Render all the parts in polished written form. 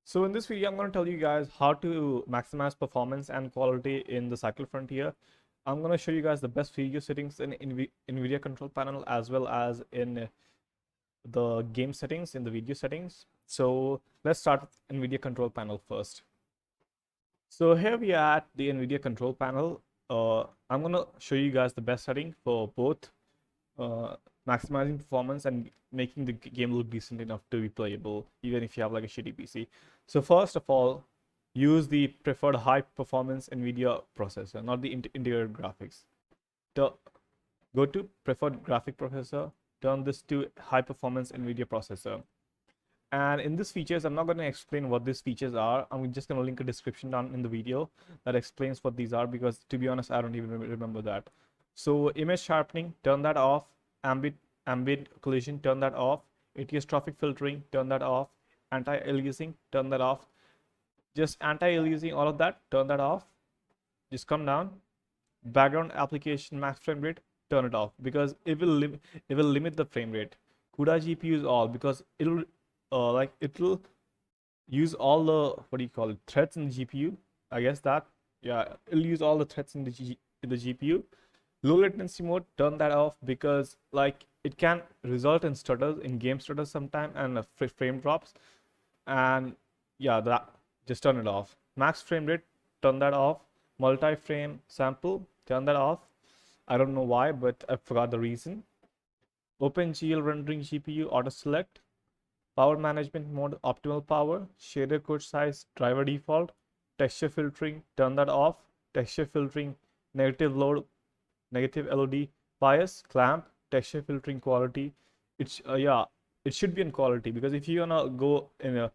So in this video, I'm going to tell you guys how to maximize performance and quality in the Cycle Frontier. I'm going to show you guys the best video settings in Nvidia control panel as well as in the game settings, in the video settings. So let's start with Nvidia control panel first. So here we are at the Nvidia control panel. I'm going to show you guys the best setting for both uh, maximizing performance and making the game look decent enough to be playable, even if you have like a shitty PC. So first of all, use the preferred high performance NVIDIA processor, not the integrated graphics. Go to preferred graphic processor, turn this to high performance NVIDIA processor. And in these features, I'm not going to explain what these features are. I'm just going to link a description down in the video that explains what these are, because to be honest, I don't even remember that. So image sharpening, turn that off. Ambient collision, turn that off. ATS traffic filtering, turn that off. Anti-aliasing, turn that off. Just anti-aliasing, all of that, turn that off. Just come down. Background application max frame rate, turn it off, because it will limit the frame rate. CUDA GPU is all, because it'll use all the, what do you call it, threads in the GPU. I guess that, yeah, it'll use all the threads in the GPU. Low latency mode, turn that off, because like it can result in stutters, in game stutters sometime, and frame drops. And yeah, that, just turn it off. Max frame rate, turn that off. Multi-frame sample, turn that off. I don't know why, but I forgot the reason. OpenGL rendering GPU auto select. Power management mode, optimal power. Shader code size, driver default. Texture filtering, turn that off. Texture filtering, negative LOD bias, clamp. Texture filtering quality. It's yeah, it should be in quality, because if you're gonna go in a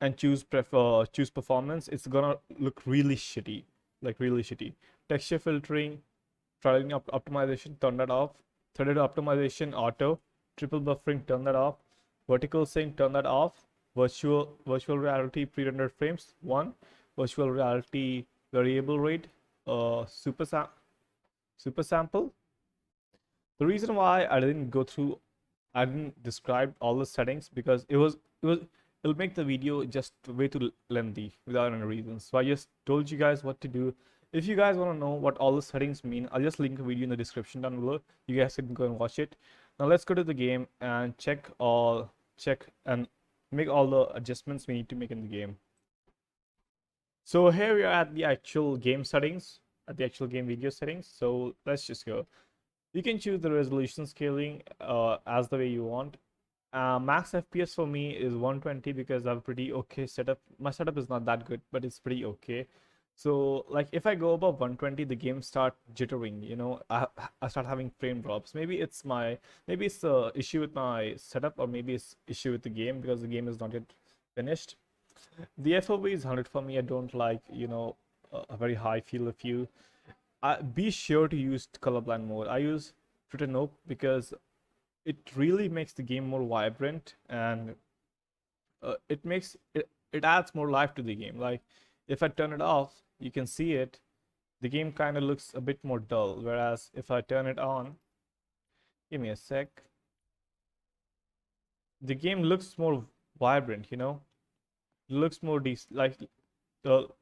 and choose performance, it's gonna look really shitty, like really shitty. Texture filtering, threading optimization, turn that off. Threaded optimization auto. Triple buffering, turn that off. Vertical sync, turn that off. Virtual reality pre-rendered frames 1. Virtual reality variable rate, super sample. The reason why I didn't describe all the settings, because it'll make the video just way too lengthy without any reasons. So I just told you guys what to do. If you guys want to know what all the settings mean, I'll just link a video in the description down below. You guys can go and watch it. Now let's go to the game and check and make all the adjustments we need to make in the game. So here we are at the actual game settings, at the actual game video settings. So let's just go. You can choose the resolution scaling as the way you want. Max FPS for me is 120, because I have a pretty okay setup. My setup is not that good, but it's pretty okay. So like if I go above 120, the game start jittering, I start having frame drops. Maybe it's the issue with my setup, or maybe it's issue with the game, because the game is not yet finished. The FOV is 100 for me. I don't like, a very high field of view. Be sure to use colorblind mode. I use Nope, because it really makes the game more vibrant, and it adds more life to the game. Like if I turn it off, you can see it, the game kind of looks a bit more dull, whereas if I turn it on, give me a sec, the game looks more vibrant, it looks more like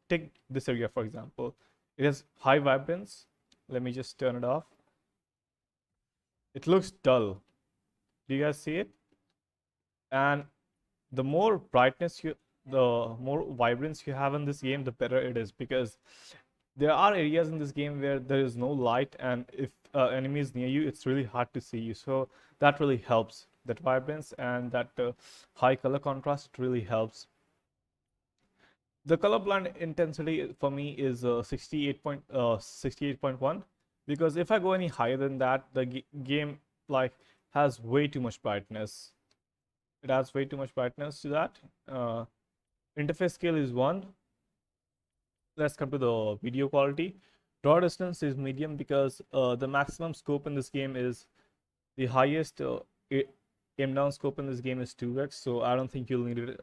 take this area for example. It has high vibrance. Let me just turn it off. It looks dull. Do you guys see it? And the more vibrance you have in this game, the better it is, because there are areas in this game where there is no light, and if enemy is near you, it's really hard to see you. So that really helps. That vibrance and that high color contrast really helps. The colorblind intensity for me is 68.1, because if I go any higher than that, the game like has way too much brightness. It adds way too much brightness to that. Interface scale is 1. Let's come to the video quality. Draw distance is medium, because the maximum scope in this game is the highest aim down scope in this game is 2x, so I don't think you'll need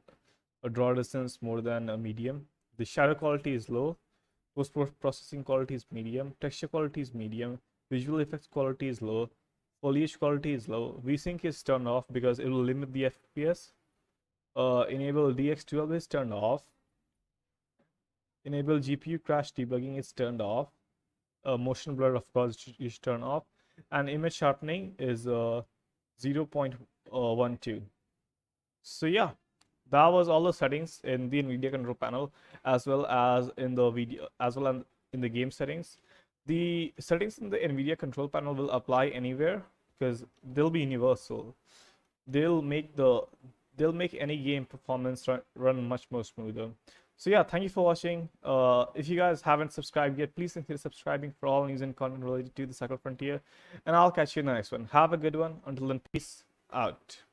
a draw distance more than a medium. The shadow quality is low. Post processing quality is medium. Texture quality is medium. Visual effects quality is low. Foliage quality is low. VSync is turned off, because it will limit the FPS. enable DX12 is turned off. Enable GPU crash debugging is turned off. Motion blur, of course, you should turn off. And image sharpening is 0.12. So yeah, that was all the settings in the Nvidia control panel, as well as in the video, as well as in the game settings. The settings in the Nvidia control panel will apply anywhere because they'll be universal. They'll make any game performance run much more smoother. So yeah, thank you for watching. If you guys haven't subscribed yet, please consider subscribing for all news and content related to the Cycle Frontier, and I'll catch you in the next one. Have a good one. Until then, peace out.